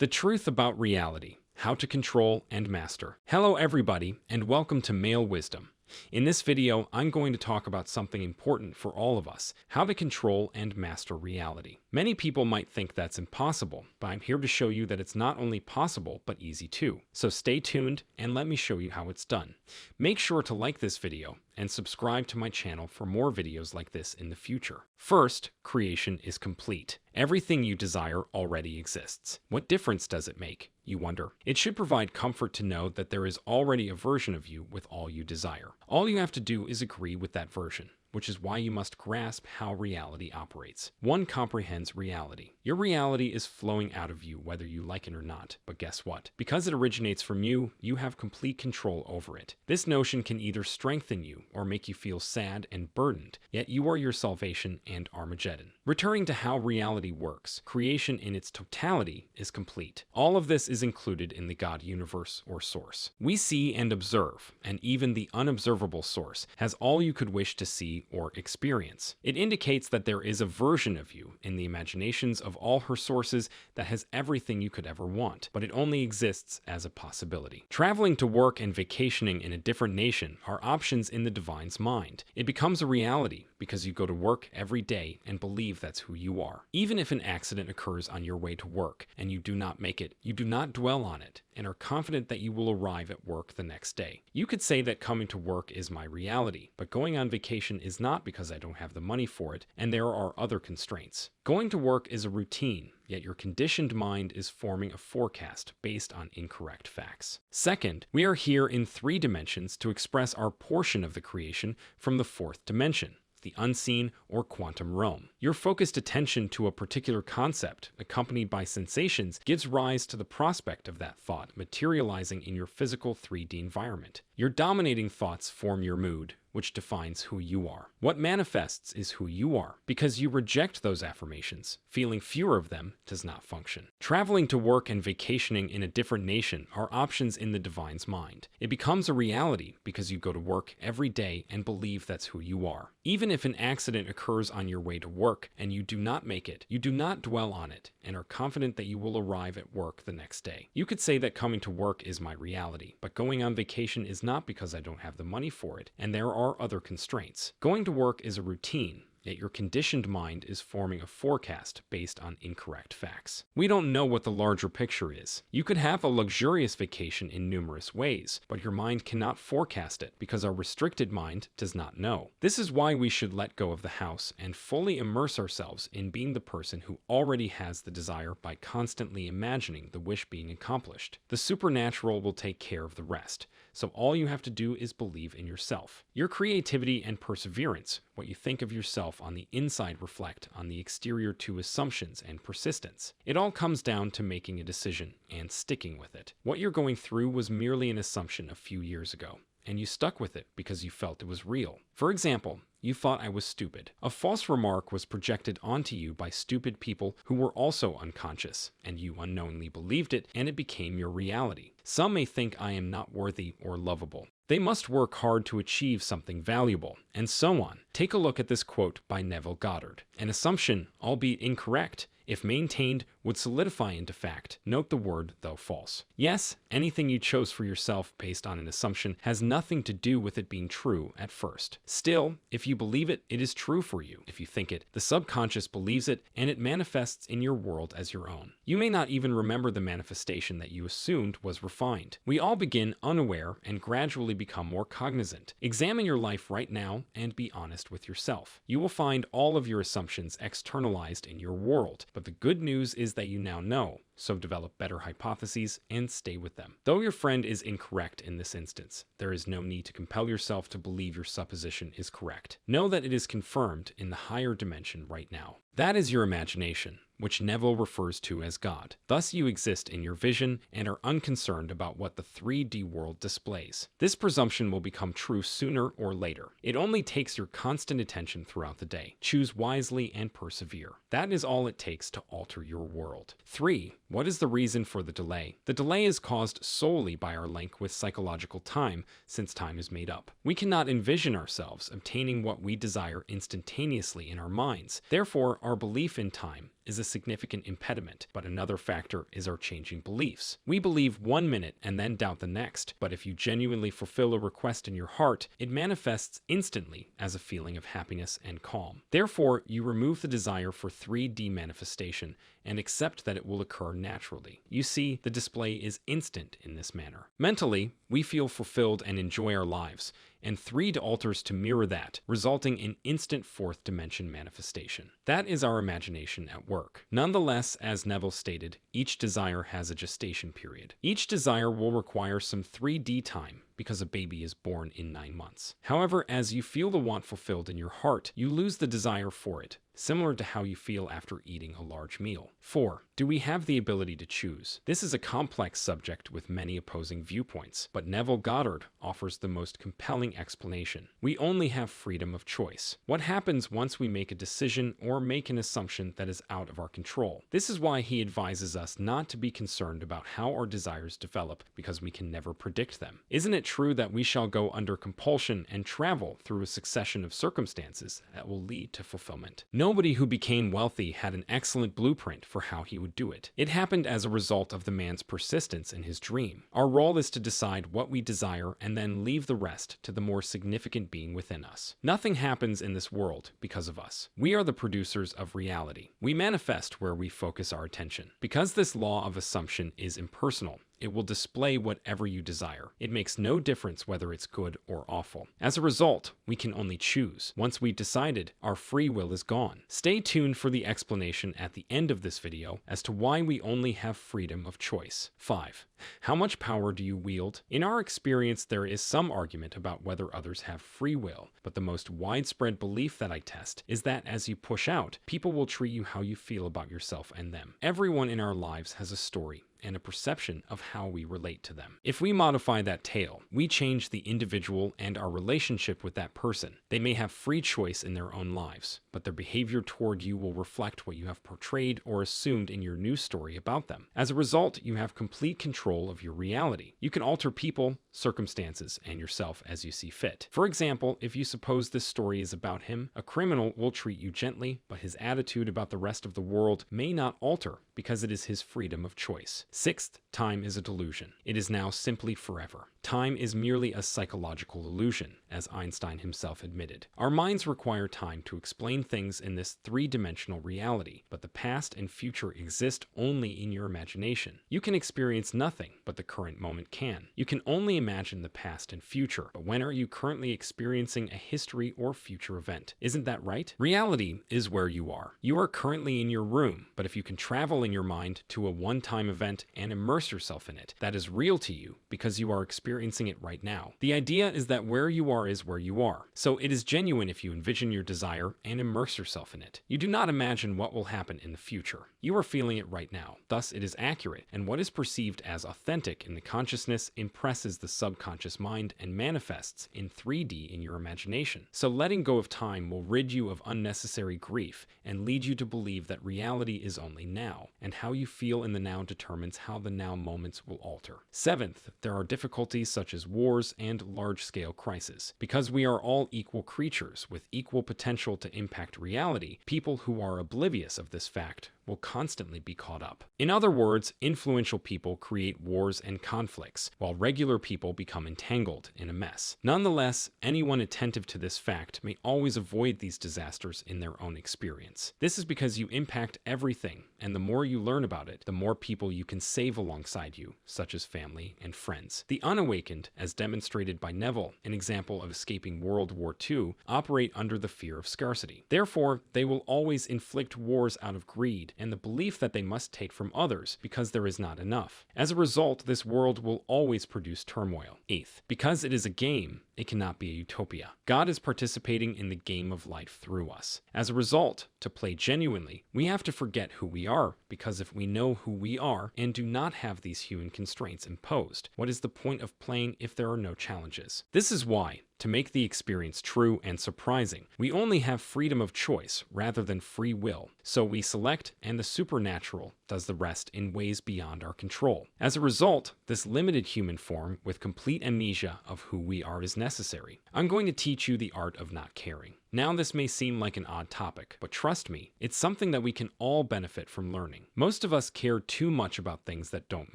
The truth about reality, how to control and master. Hello everybody, and welcome to Male Wisdom. In this video, I'm going to talk about something important for all of us, how to control and master reality. Many people might think that's impossible, but I'm here to show you that it's not only possible, but easy too. So stay tuned and let me show you how it's done. Make sure to like this video and subscribe to my channel for more videos like this in the future. First, creation is complete. Everything you desire already exists. What difference does it make, you wonder? It should provide comfort to know that there is already a version of you with all you desire. All you have to do is agree with that version, which is why you must grasp how reality operates. One comprehends reality. Your reality is flowing out of you whether you like it or not. But guess what? Because it originates from you, you have complete control over it. This notion can either strengthen you or make you feel sad and burdened, yet you are your salvation and Armageddon. Returning to how reality works, creation in its totality is complete. All of this is included in the God universe or source. We see and observe, and even the unobservable source has all you could wish to see or experience. It indicates that there is a version of you in the imaginations of all her sources that has everything you could ever want, but it only exists as a possibility. Traveling to work and vacationing in a different nation are options in the divine's mind. It becomes a reality because you go to work every day and believe that's who you are. Even if an accident occurs on your way to work and you do not make it, you do not dwell on it and are confident that you will arrive at work the next day. You could say that coming to work is my reality, but going on vacation is not because I don't have the money for it, and there are other constraints. Going to work is a routine, yet your conditioned mind is forming a forecast based on incorrect facts. Second, we are here in 3 dimensions to express our portion of the creation from the 4th dimension, the unseen or quantum realm. Your focused attention to a particular concept, accompanied by sensations, gives rise to the prospect of that thought materializing in your physical 3D environment. Your dominating thoughts form your mood, which defines who you are. What manifests is who you are. Because you reject those affirmations, feeling fewer of them does not function. Traveling to work and vacationing in a different nation are options in the divine's mind. It becomes a reality because you go to work every day and believe that's who you are. Even if an accident occurs on your way to work and you do not make it, you do not dwell on it and are confident that you will arrive at work the next day. You could say that coming to work is my reality, but going on vacation is not because I don't have the money for it, and there are other constraints. Going to work is a routine, yet your conditioned mind is forming a forecast based on incorrect facts. We don't know what the larger picture is. You could have a luxurious vacation in numerous ways, but your mind cannot forecast it because our restricted mind does not know. This is why we should let go of the house and fully immerse ourselves in being the person who already has the desire by constantly imagining the wish being accomplished. The supernatural will take care of the rest. So all you have to do is believe in yourself. Your creativity and perseverance, what you think of yourself on the inside, reflect on the exterior to assumptions and persistence. It all comes down to making a decision and sticking with it. What you're going through was merely an assumption a few years ago, and you stuck with it because you felt it was real. For example, you thought I was stupid. A false remark was projected onto you by stupid people who were also unconscious, and you unknowingly believed it, and it became your reality. Some may think I am not worthy or lovable. They must work hard to achieve something valuable, and so on. Take a look at this quote by Neville Goddard. An assumption, albeit incorrect, if maintained, would solidify into fact. Note the word, though false. Yes, anything you chose for yourself based on an assumption has nothing to do with it being true at first. Still, if you believe it, it is true for you. If you think it, the subconscious believes it, and it manifests in your world as your own. You may not even remember the manifestation that you assumed was refined. We all begin unaware and gradually become more cognizant. Examine your life right now and be honest with yourself. You will find all of your assumptions externalized in your world, but the good news is that you now know, so develop better hypotheses and stay with them. Though your friend is incorrect in this instance, there is no need to compel yourself to believe your supposition is correct. Know that it is confirmed in the higher dimension right now. That is your imagination, which Neville refers to as God. Thus you exist in your vision and are unconcerned about what the 3D world displays. This presumption will become true sooner or later. It only takes your constant attention throughout the day. Choose wisely and persevere. That is all it takes to alter your world. 3. What is the reason for the delay? The delay is caused solely by our link with psychological time, since time is made up. We cannot envision ourselves obtaining what we desire instantaneously in our minds. Therefore, our belief in time is a significant impediment, but another factor is our changing beliefs. We believe one minute and then doubt the next, but if you genuinely fulfill a request in your heart, it manifests instantly as a feeling of happiness and calm. Therefore, you remove the desire for 3D manifestation and accept that it will occur naturally. You see, the display is instant in this manner. Mentally, we feel fulfilled and enjoy our lives, and 3D alters to mirror that, resulting in instant fourth dimension manifestation. That is our imagination at work. Nonetheless, as Neville stated, each desire has a gestation period. Each desire will require some 3D time because a baby is born in 9 months. However, as you feel the want fulfilled in your heart, you lose the desire for it, similar to how you feel after eating a large meal. 4. Do we have the ability to choose? This is a complex subject with many opposing viewpoints, but Neville Goddard offers the most compelling explanation. We only have freedom of choice. What happens once we make a decision or make an assumption that is out of our control? This is why he advises us not to be concerned about how our desires develop, because we can never predict them. Isn't it true that we shall go under compulsion and travel through a succession of circumstances that will lead to fulfillment? Nobody who became wealthy had an excellent blueprint for how he would do it. It happened as a result of the man's persistence in his dream. Our role is to decide what we desire and then leave the rest to the more significant being within us. Nothing happens in this world because of us. We are the producers of reality. We manifest where we focus our attention. Because this law of assumption is impersonal, it will display whatever you desire. It makes no difference whether it's good or awful. As a result, we can only choose. Once we've decided, our free will is gone. Stay tuned for the explanation at the end of this video as to why we only have freedom of choice. 5. How much power do you wield? In our experience, there is some argument about whether others have free will, but the most widespread belief that I test is that as you push out, people will treat you how you feel about yourself and them. Everyone in our lives has a story and a perception of how we relate to them. If we modify that tale, we change the individual and our relationship with that person. They may have free choice in their own lives, but their behavior toward you will reflect what you have portrayed or assumed in your news story about them. As a result, you have complete control of your reality. You can alter people, circumstances, and yourself as you see fit. For example, if you suppose this story is about him, a criminal will treat you gently, but his attitude about the rest of the world may not alter because it is his freedom of choice. 6th, time is a delusion. It is now simply forever. Time is merely a psychological illusion, as Einstein himself admitted. Our minds require time to explain things in this three-dimensional reality, but the past and future exist only in your imagination. You can experience nothing, but the current moment can. You can only imagine the past and future, but when are you currently experiencing a history or future event? Isn't that right? Reality is where you are. You are currently in your room, but if you can travel in your mind to a one-time event and immerse yourself in it, that is real to you because you are experiencing it right now. The idea is that where you are is where you are. So it is genuine if you envision your desire and immerse yourself in it. You do not imagine what will happen in the future. You are feeling it right now. Thus, it is accurate, and what is perceived as authentic in the consciousness impresses the subconscious mind and manifests in 3D in your imagination. So letting go of time will rid you of unnecessary grief and lead you to believe that reality is only now, and how you feel in the now determines how the now moments will alter. 7th, there are difficulties such as wars and large-scale crises. Because we are all equal creatures with equal potential to impact reality, people who are oblivious of this fact will constantly be caught up. In other words, influential people create wars and conflicts, while regular people become entangled in a mess. Nonetheless, anyone attentive to this fact may always avoid these disasters in their own experience. This is because you impact everything, and the more you learn about it, the more people you can save alongside you, such as family and friends. The unawakened, as demonstrated by Neville, an example of escaping World War II, operate under the fear of scarcity. Therefore, they will always inflict wars out of greed and the belief that they must take from others because there is not enough. As a result, this world will always produce turmoil. 8th, because it is a game, it cannot be a utopia. God is participating in the game of life through us. As a result, to play genuinely, we have to forget who we are, because if we know who we are and do not have these human constraints imposed, what is the point of playing if there are no challenges? This is why, to make the experience true and surprising, we only have freedom of choice rather than free will. So we select, and the supernatural does the rest in ways beyond our control. As a result, this limited human form with complete amnesia of who we are is necessary. I'm going to teach you the art of not caring. Now this may seem like an odd topic, but trust me, it's something that we can all benefit from learning. Most of us care too much about things that don't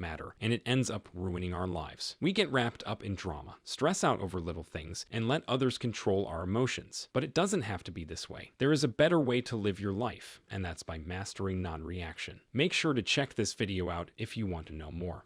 matter, and it ends up ruining our lives. We get wrapped up in drama, stress out over little things, and let others control our emotions. But it doesn't have to be this way. There is a better way to live your life, and that's by mastering non-reaction. Make sure to check this video out if you want to know more.